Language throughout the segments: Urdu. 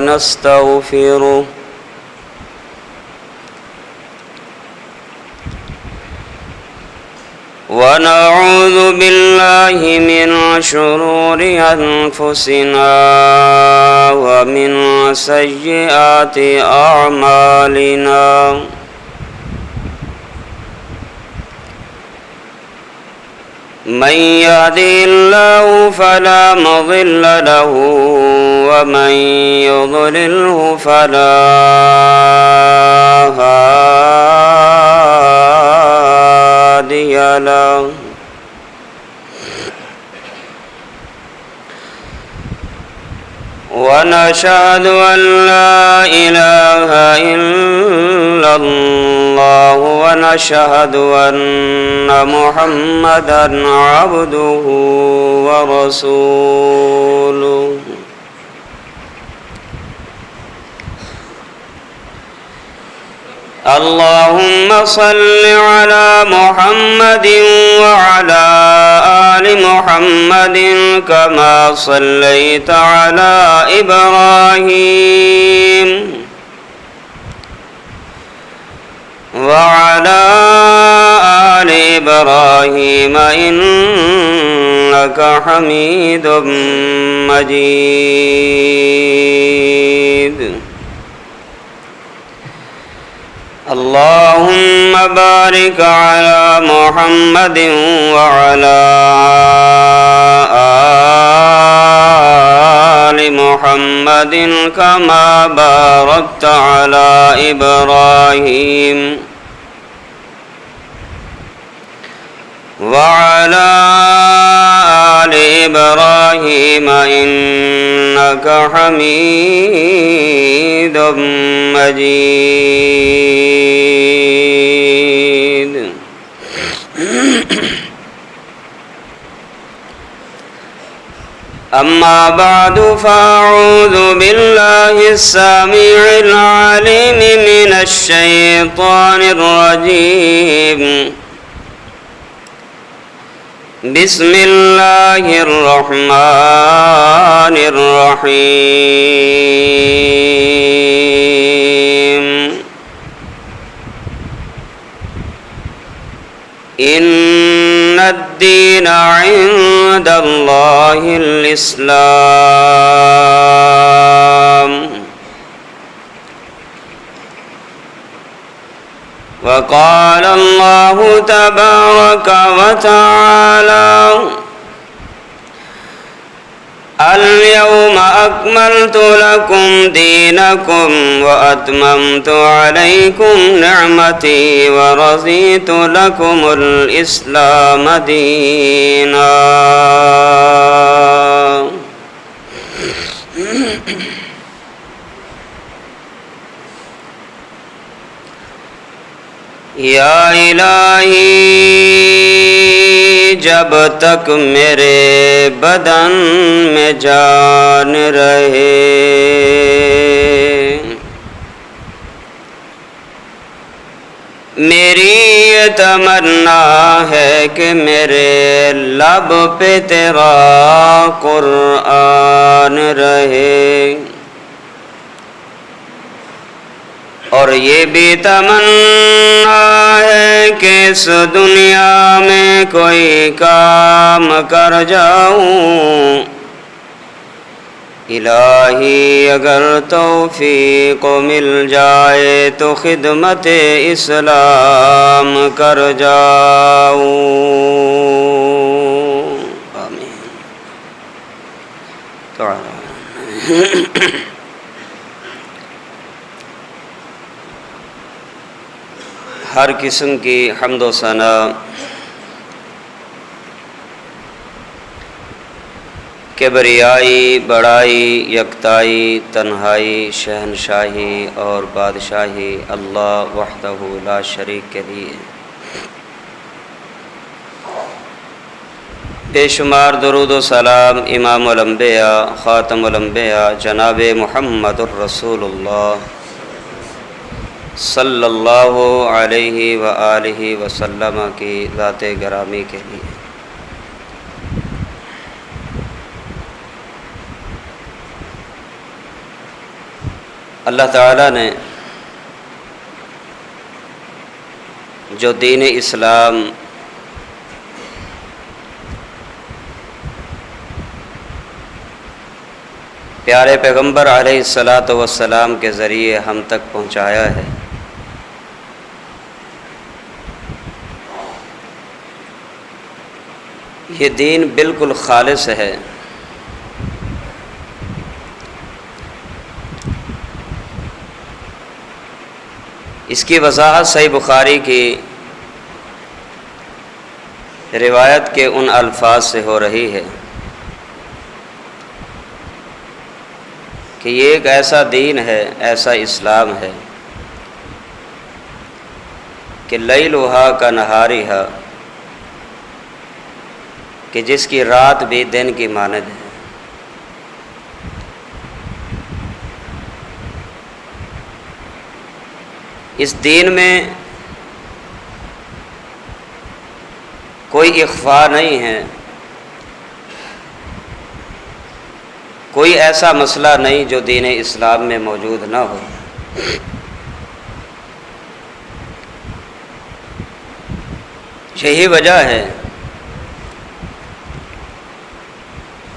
ونستغفره ونعوذ بالله من شرور أنفسنا ومن سيئات أعمالنا من يهده الله فلا مضل له ومن يضلله فلا هادي له ونشهد أن لا إله إلا الله ونشهد أن محمدًا عبده ورسوله اللهم صل على محمد وعلى آل محمد كما صليت على إبراهيم وعلى آل إبراهيم إنك حميد مجيد اللهم بارك على محمد وعلى آل محمد كما باركت على إبراهيم وعلى آل إبراهيم إنك حميد مجيد أما بعد فأعوذ بالله السميع العليم من الشيطان الرجيم بسم الله الرحمن الرحيم إن الدين عند الله الإسلام وقال الله تبارك وتعالى اليوم أكملت لكم دينكم وأتممت عليكم نعمتي ورضيت لكم الإسلام دينا یا الہی جب تک میرے بدن میں جان رہے میری یہ تمنا ہے کہ میرے لب پہ تیرا قرآن رہے اور یہ بھی تمنا ہے کہ اس دنیا میں کوئی کام کر جاؤں الہی اگر توفیق مل جائے تو خدمت اسلام کر جاؤں آمین ہر قسم کی حمد و ثنا کبریائی بڑائی یکتائی تنہائی شہنشاہی اور بادشاہی اللہ وحدہ لا شریک کے لیے بے شمار درود و سلام امام الانبیاء خاتم الانبیاء جناب محمد الرسول اللہ صلی اللہ علیہ وآلہ وسلم کی ذات گرامی کے لیے اللہ تعالیٰ نے جو دین اسلام پیارے پیغمبر علیہ الصلاۃ والسلام کے ذریعے ہم تک پہنچایا ہے، یہ دین بالکل خالص ہے۔ اس کی وضاحت صحیح بخاری کی روایت کے ان الفاظ سے ہو رہی ہے کہ یہ ایک ایسا دین ہے، ایسا اسلام ہے کہ لیلھا کنہارھا، کہ جس کی رات بھی دن کی مانند ہے۔ اس دین میں کوئی اخفاء نہیں ہے، کوئی ایسا مسئلہ نہیں جو دین اسلام میں موجود نہ ہو۔ یہی وجہ ہے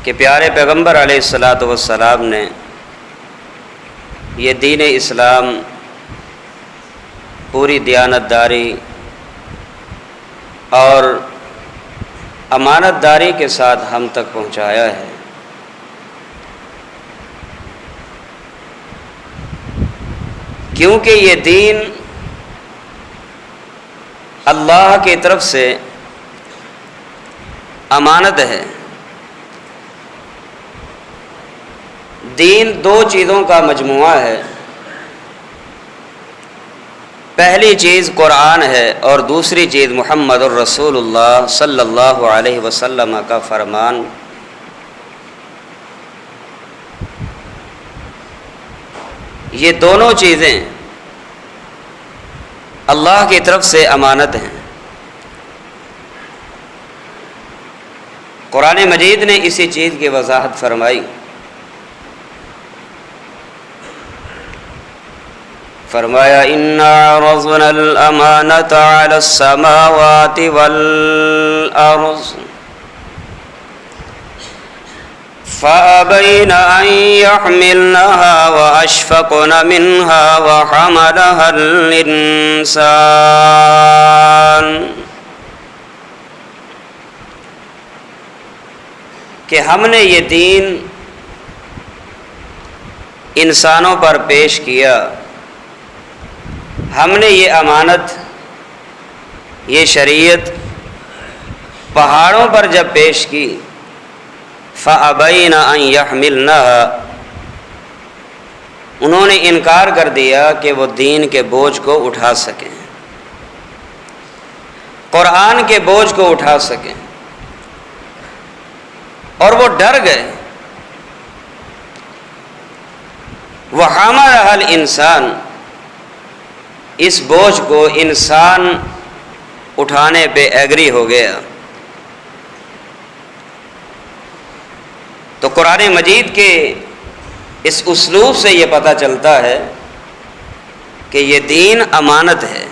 کہ پیارے پیغمبر علیہ الصلاۃ والسلام نے یہ دین اسلام پوری دیانت داری اور امانت داری کے ساتھ ہم تک پہنچایا ہے۔ کیونکہ یہ دین اللہ کی طرف سے امانت ہے۔ دین دو چیزوں کا مجموعہ ہے، پہلی چیز قرآن ہے اور دوسری چیز محمد الرسول اللہ صلی اللہ علیہ وسلم کا فرمان۔ یہ دونوں چیزیں اللہ کی طرف سے امانت ہیں۔ قرآن مجید نے اسی چیز کی وضاحت فرمائی، فرمایا اِنَّا عَرَضْنَا الْأَمَانَةَ عَلَى السَّمَاوَاتِ وَالْأَرْضِ فَأَبَيْنَ أَن يَحْمِلْنَهَا وَأَشْفَقْنَ مِنْهَا وَحَمَلَهَا الْإِنسَانُ، کہ ہم نے یہ دین انسانوں پر پیش کیا، ہم نے یہ امانت، یہ شریعت پہاڑوں پر جب پیش کی، فَأَبَيْنَ أَن يَحْمِلْنَهَا، انہوں نے انکار کر دیا کہ وہ دین کے بوجھ کو اٹھا سکیں، قرآن کے بوجھ کو اٹھا سکیں، اور وہ ڈر گئے۔ وَحَمَلَهَا الْإِنسَانُ، اس بوجھ کو انسان اٹھانے پہ ایگری ہو گیا۔ تو قرآن مجید کے اس اسلوب سے یہ پتہ چلتا ہے کہ یہ دین امانت ہے۔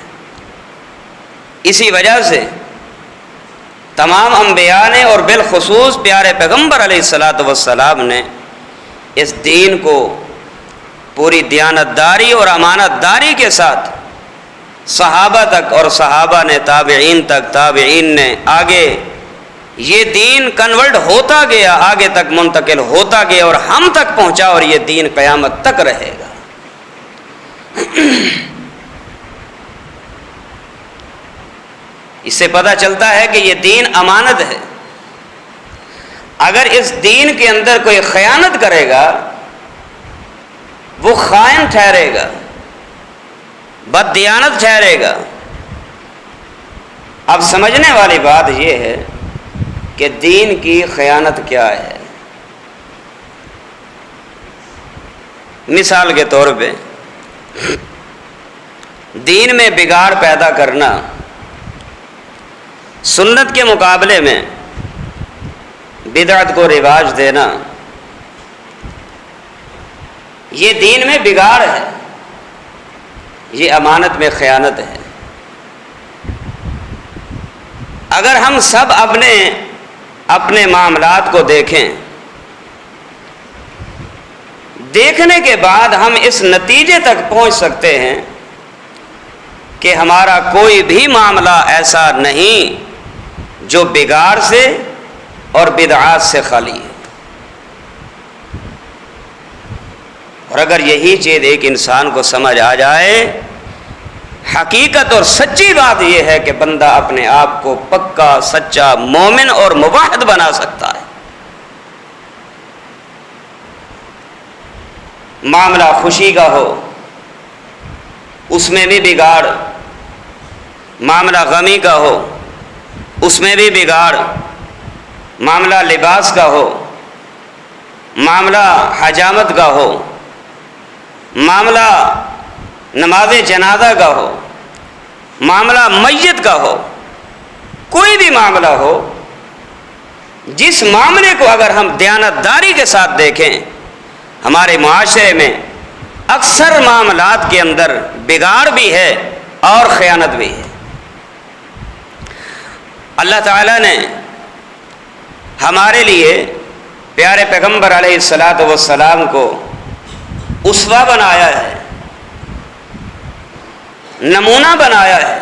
اسی وجہ سے تمام انبیاء نے اور بالخصوص پیارے پیغمبر علیہ الصلاۃ والسلام نے اس دین کو پوری دیانت داری اور امانت داری کے ساتھ صحابہ تک، اور صحابہ نے تابعین تک، تابعین نے آگے، یہ دین کنورٹ ہوتا گیا، آگے تک منتقل ہوتا گیا اور ہم تک پہنچا، اور یہ دین قیامت تک رہے گا۔ اس سے پتہ چلتا ہے کہ یہ دین امانت ہے۔ اگر اس دین کے اندر کوئی خیانت کرے گا وہ خائن ٹھہرے گا، بددیانت ٹھہرے گا۔ اب سمجھنے والی بات یہ ہے کہ دین کی خیانت کیا ہے۔ مثال کے طور پہ دین میں بگاڑ پیدا کرنا، سنت کے مقابلے میں بدعت کو رواج دینا، یہ دین میں بگاڑ ہے، یہ امانت میں خیانت ہے۔ اگر ہم سب اپنے معاملات کو دیکھیں، دیکھنے کے بعد ہم اس نتیجے تک پہنچ سکتے ہیں کہ ہمارا کوئی بھی معاملہ ایسا نہیں جو بگاڑ سے اور بدعات سے خالی ہے۔ اور اگر یہی چیز ایک انسان کو سمجھ آ جائے، حقیقت اور سچی بات یہ ہے کہ بندہ اپنے آپ کو پکا سچا مومن اور موحد بنا سکتا ہے۔ معاملہ خوشی کا ہو، اس میں بھی بگاڑ، معاملہ غمی کا ہو، اس میں بھی بگاڑ، معاملہ لباس کا ہو، معاملہ حجامت کا ہو، معاملہ نماز جنازہ کا ہو، معاملہ میت کا ہو، کوئی بھی معاملہ ہو، جس معاملے کو اگر ہم دیانتداری کے ساتھ دیکھیں، ہمارے معاشرے میں اکثر معاملات کے اندر بگاڑ بھی ہے اور خیانت بھی ہے۔ اللہ تعالیٰ نے ہمارے لیے پیارے پیغمبر علیہ الصلاۃ والسلام کو اسوہ بنایا ہے، نمونہ بنایا ہے۔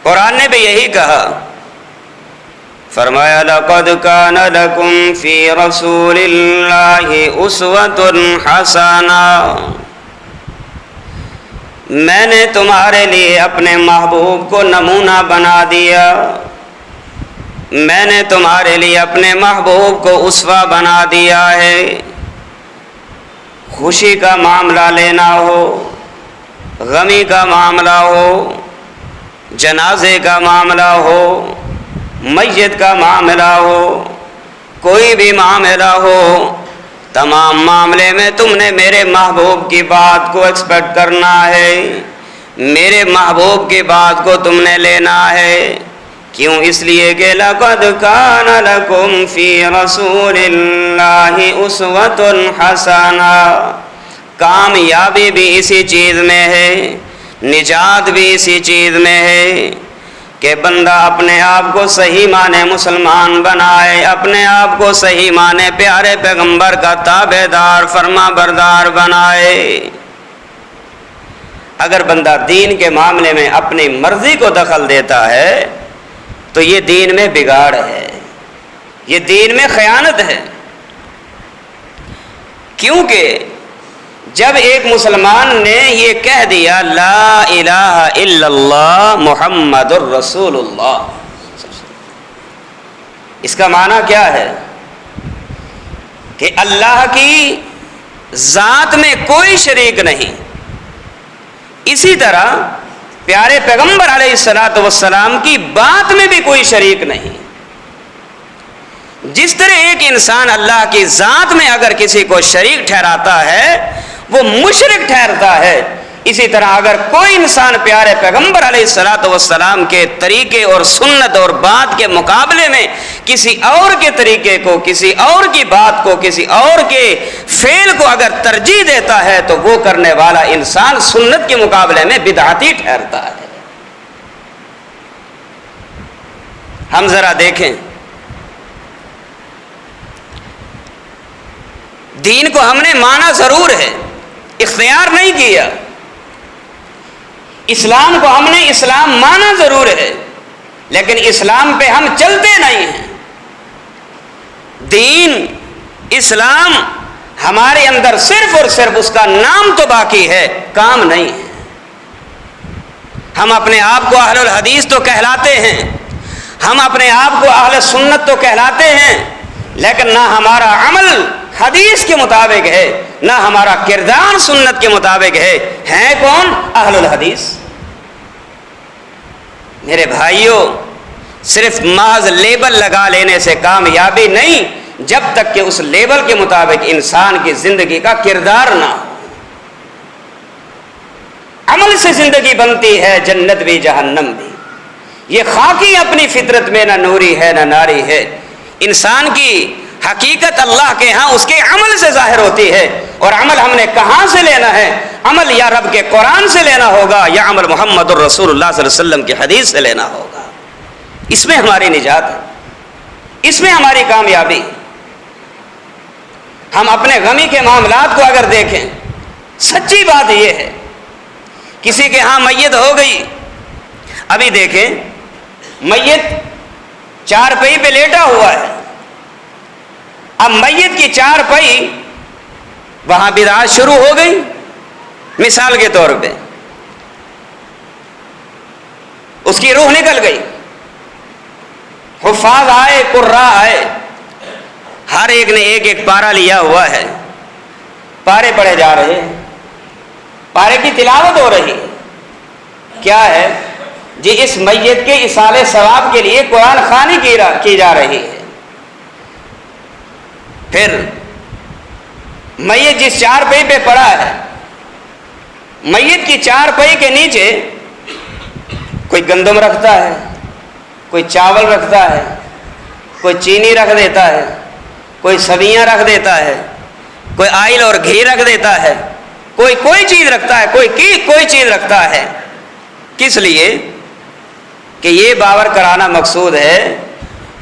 قرآن نے بھی یہی کہا، فرمایا لَقَدْ كَانَ لَكُمْ فِي رَسُولِ اللَّهِ أُسْوَةٌ حَسَنَةٌ، میں نے تمہارے لیے اپنے محبوب کو نمونہ بنا دیا، میں نے تمہارے لیے اپنے محبوب کو اسوہ بنا دیا ہے۔ خوشی کا معاملہ لینا ہو، غمی کا معاملہ ہو، جنازے کا معاملہ ہو، میت کا معاملہ ہو، کوئی بھی معاملہ ہو، تمام معاملے میں تم نے میرے محبوب کی بات کو ایکسپیکٹ کرنا ہے، میرے محبوب کی بات کو تم نے لینا ہے۔ کیوں؟ اس لیے کہ لَقَدْ كَانَ لَكُمْ فِي رَسُولِ اللَّهِ أُسْوَةٌ حَسَنَةٌ، کامیابی بھی اسی چیز میں ہے، نجات بھی اسی چیز میں ہے کہ بندہ اپنے آپ کو صحیح معنی مسلمان بنائے، اپنے آپ کو صحیح معنی پیارے پیغمبر کا تابع دار فرما بردار بنائے۔ اگر بندہ دین کے معاملے میں اپنی مرضی کو دخل دیتا ہے تو یہ دین میں بگاڑ ہے، یہ دین میں خیانت ہے۔ کیونکہ جب ایک مسلمان نے یہ کہہ دیا لا الہ الا اللہ محمد الرسول اللہ، اس کا معنی کیا ہے؟ کہ اللہ کی ذات میں کوئی شریک نہیں، اسی طرح پیارے پیغمبر علیہ الصلاۃ والسلام کی بات میں بھی کوئی شریک نہیں۔ جس طرح ایک انسان اللہ کی ذات میں اگر کسی کو شریک ٹھہراتا ہے وہ مشرک ٹھہرتا ہے، اسی طرح اگر کوئی انسان پیارے پیغمبر علیہ الصلاۃ والسلام کے طریقے اور سنت اور بات کے مقابلے میں کسی اور کے طریقے کو، کسی اور کی بات کو، کسی اور کے فعل کو اگر ترجیح دیتا ہے تو وہ کرنے والا انسان سنت کے مقابلے میں بدعتی ٹھہرتا ہے۔ ہم ذرا دیکھیں، دین کو ہم نے مانا ضرور ہے، اختیار نہیں کیا۔ اسلام کو ہم نے اسلام مانا ضرور ہے، لیکن اسلام پہ ہم چلتے نہیں ہیں۔ دین اسلام ہمارے اندر صرف اور صرف اس کا نام تو باقی ہے، کام نہیں ہے۔ ہم اپنے آپ کو اہل الحدیث تو کہلاتے ہیں، ہم اپنے آپ کو اہل سنت تو کہلاتے ہیں، لیکن نہ ہمارا عمل حدیث کے مطابق ہے، نہ ہمارا کردار سنت کے مطابق ہے کون؟ اہل الحدیث۔ میرے بھائیوں، صرف محض لیبل لگا لینے سے کامیابی نہیں، جب تک کہ اس لیبل کے مطابق انسان کی زندگی کا کردار نہ ہو۔ عمل سے زندگی بنتی ہے، جنت بھی جہنم بھی۔ یہ خاکی اپنی فطرت میں نہ نوری ہے نہ ناری ہے۔ انسان کی حقیقت اللہ کے ہاں اس کے عمل سے ظاہر ہوتی ہے۔ اور عمل ہم نے کہاں سے لینا ہے؟ عمل یا رب کے قرآن سے لینا ہوگا یا عمل محمد الرسول اللہ صلی اللہ علیہ وسلم کی حدیث سے لینا ہوگا۔ اس میں ہماری نجات ہے، اس میں ہماری کامیابی۔ ہم اپنے غمی کے معاملات کو اگر دیکھیں، سچی بات یہ ہے، کسی کے ہاں میت ہو گئی، ابھی دیکھیں میت چارپائی پہ لیٹا ہوا ہے، اب میت کی چارپائی وہاں بدعت شروع ہو گئی۔ مثال کے طور پہ اس کی روح نکل گئی، حفاظ آئے، قراء آئے، ہر ایک نے ایک ایک پارہ لیا ہوا ہے، پارے پڑھے جا رہے ہیں، پارے کی تلاوت ہو رہی ہے۔ کیا ہے جی؟ اس میت کے ایصال ثواب کے لیے قرآن خوانی کی جا رہی ہے۔ پھر میت جس چارپائی پہ پڑا ہے، میت کی چارپائی کے نیچے کوئی گندم رکھتا ہے، کوئی چاول رکھتا ہے، کوئی چینی رکھ دیتا ہے، کوئی سبیاں رکھ دیتا ہے، کوئی آئل اور گھی رکھ دیتا ہے، کوئی چیز رکھتا ہے، کوئی چیز رکھتا ہے۔ کس لیے؟ کہ یہ باور کرانا مقصود ہے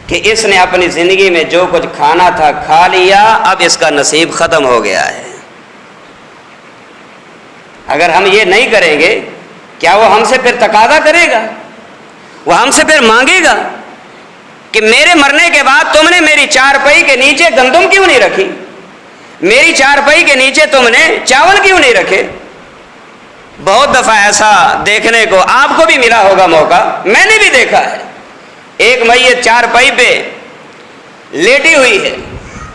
کہ اس نے اپنی زندگی میں جو کچھ کھانا تھا کھا لیا، اب اس کا نصیب ختم ہو گیا ہے۔ اگر ہم یہ نہیں کریں گے، کیا وہ ہم سے پھر تقاضا کرے گا؟ وہ ہم سے پھر مانگے گا کہ میرے مرنے کے بعد تم نے میری چارپائی کے نیچے گندم کیوں نہیں رکھی؟ میری چارپائی کے نیچے تم نے چاول کیوں نہیں رکھے؟ بہت دفعہ ایسا دیکھنے کو آپ کو بھی ملا ہوگا موقع، میں نے بھی دیکھا ہے۔ ایک میت چارپائی پہ لیٹی ہوئی ہے،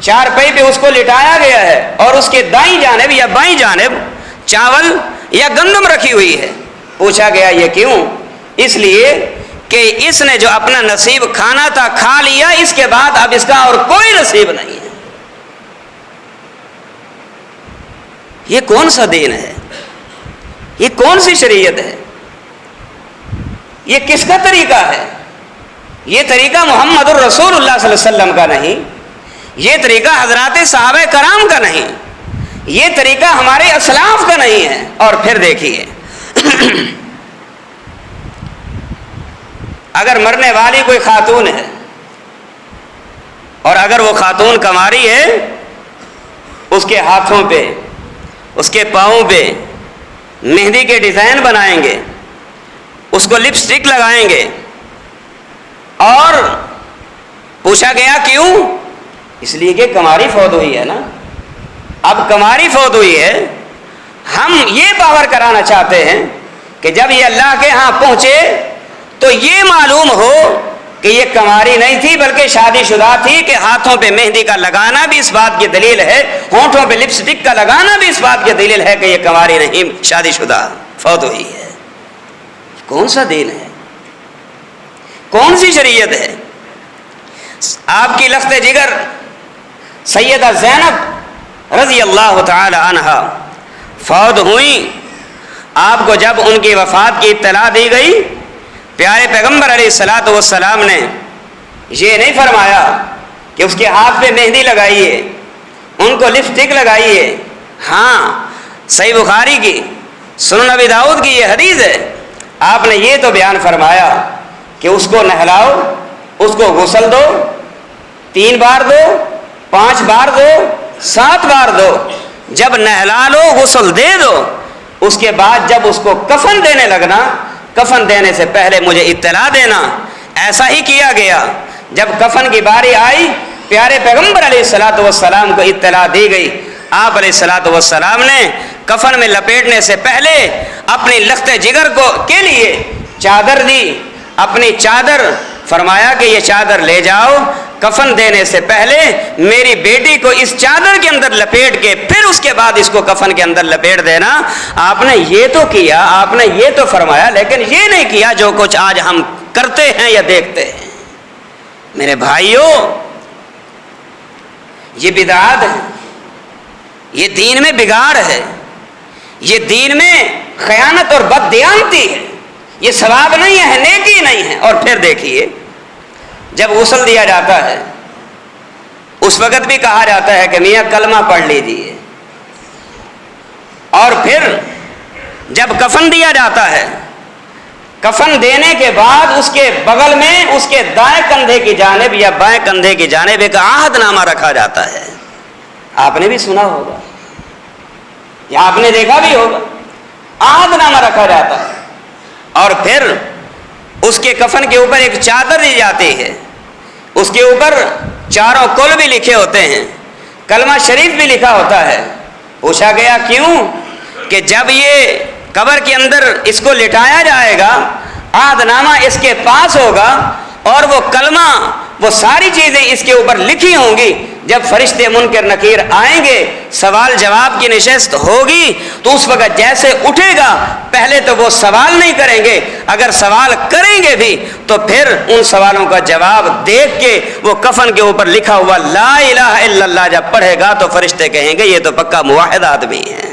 چارپائی پہ اس کو لٹایا گیا ہے اور اس کے دائیں جانب یا بائیں جانب چاول یا گندم رکھی ہوئی ہے۔ پوچھا گیا یہ کیوں؟ اس لیے کہ اس نے جو اپنا نصیب کھانا تھا کھا لیا، اس کے بعد اب اس کا اور کوئی نصیب نہیں ہے۔ یہ کون سا دین ہے؟ یہ کون سی شریعت ہے؟ یہ کس کا طریقہ ہے؟ یہ طریقہ محمد الرسول اللہ صلی اللہ علیہ وسلم کا نہیں، یہ طریقہ حضرات صحابہ کرام کا نہیں، یہ طریقہ ہمارے اسلاف کا نہیں ہے۔ اور پھر دیکھیے اگر مرنے والی کوئی خاتون ہے اور اگر وہ خاتون کماری ہے، اس کے ہاتھوں پہ، اس کے پاؤں پہ مہندی کے ڈیزائن بنائیں گے، اس کو لپسٹک لگائیں گے، اور پوچھا گیا کیوں؟ اس لیے کہ کماری فوت ہوئی ہے نا۔ اب کماری فوت ہوئی ہے، ہم یہ باور کرانا چاہتے ہیں کہ جب یہ اللہ کے ہاں پہنچے تو یہ معلوم ہو کہ یہ کماری نہیں تھی بلکہ شادی شدہ تھی، کہ ہاتھوں پہ مہندی کا لگانا بھی اس بات کی دلیل ہے، ہونٹوں پہ لپسٹک کا لگانا بھی اس بات کی دلیل ہے کہ یہ کماری نہیں، شادی شدہ فوت ہوئی ہے۔ کون سا دین ہے؟ کون سی شریعت ہے؟ آپ کی لخت جگر سیدہ زینب رضی اللہ تعالی عنہا فوت ہوئیں۔ آپ کو جب ان کی وفات کی اطلاع دی گئی، پیارے پیغمبر علیہ الصلوۃ والسلام نے یہ نہیں فرمایا کہ اس کے ہاتھ پہ مہندی لگائیے، ان کو لپسٹک لگائیے۔ ہاں، صحیح بخاری کی، سنن ابی داؤد کی یہ حدیث ہے، آپ نے یہ تو بیان فرمایا کہ اس کو نہلاؤ، اس کو غسل دو، 3 بار دو، 5 بار دو، 7 بار دو، جب نہلا لو غسل دے دو، اس کے بعد جب اس کو کفن دینے لگنا، کفن دینے سے پہلے مجھے اطلاع دینا۔ ایسا ہی کیا گیا۔ جب کفن کی باری آئی، پیارے پیغمبر علیہ الصلوۃ والسلام کو اطلاع دی گئی۔ آپ علیہ الصلوۃ والسلام نے کفن میں لپیٹنے سے پہلے اپنی لخت جگر کے لیے چادر دی، اپنی چادر، فرمایا کہ یہ چادر لے جاؤ، کفن دینے سے پہلے میری بیٹی کو اس چادر کے اندر لپیٹ کے پھر اس کے بعد اس کو کفن کے اندر لپیٹ دینا۔ آپ نے یہ تو کیا، آپ نے یہ تو فرمایا، لیکن یہ نہیں کیا جو کچھ آج ہم کرتے ہیں یا دیکھتے ہیں۔ میرے بھائیوں، یہ بدعات ہے، یہ دین میں بگاڑ ہے، یہ دین میں خیانت اور بددیانتی ہے، یہ ثواب نہیں ہے، نیکی نہیں ہے۔ اور پھر دیکھیے، جب غسل دیا جاتا ہے اس وقت بھی کہا جاتا ہے کہ میاں کلمہ پڑھ لیجیے، اور پھر جب کفن دیا جاتا ہے، کفن دینے کے بعد اس کے بغل میں اس کے دائیں کندھے کی جانب یا بائیں کندھے کی جانب ایک عہد نامہ رکھا جاتا ہے. آپ نے بھی سنا ہوگا یا آپ نے دیکھا بھی ہوگا، عہد نامہ رکھا جاتا ہے. اور پھر اس کے کفن کے اوپر ایک چادر دی جاتی ہے، اس کے اوپر چاروں کل بھی لکھے ہوتے ہیں، کلمہ شریف بھی لکھا ہوتا ہے. پوچھا گیا کیوں؟ کہ جب یہ قبر کے اندر اس کو لٹایا جائے گا، عہد نامہ اس کے پاس ہوگا اور وہ کلمہ، وہ ساری چیزیں اس کے اوپر لکھی ہوں گی. جب فرشتے منکر نکیر آئیں گے، سوال جواب کی نشست ہوگی، تو اس وقت جیسے اٹھے گا، پہلے تو وہ سوال نہیں کریں گے، اگر سوال کریں گے بھی تو پھر ان سوالوں کا جواب دیکھ کے وہ کفن کے اوپر لکھا ہوا لا الہ الا اللہ جب پڑھے گا تو فرشتے کہیں گے یہ تو پکا موحد آدمی ہے.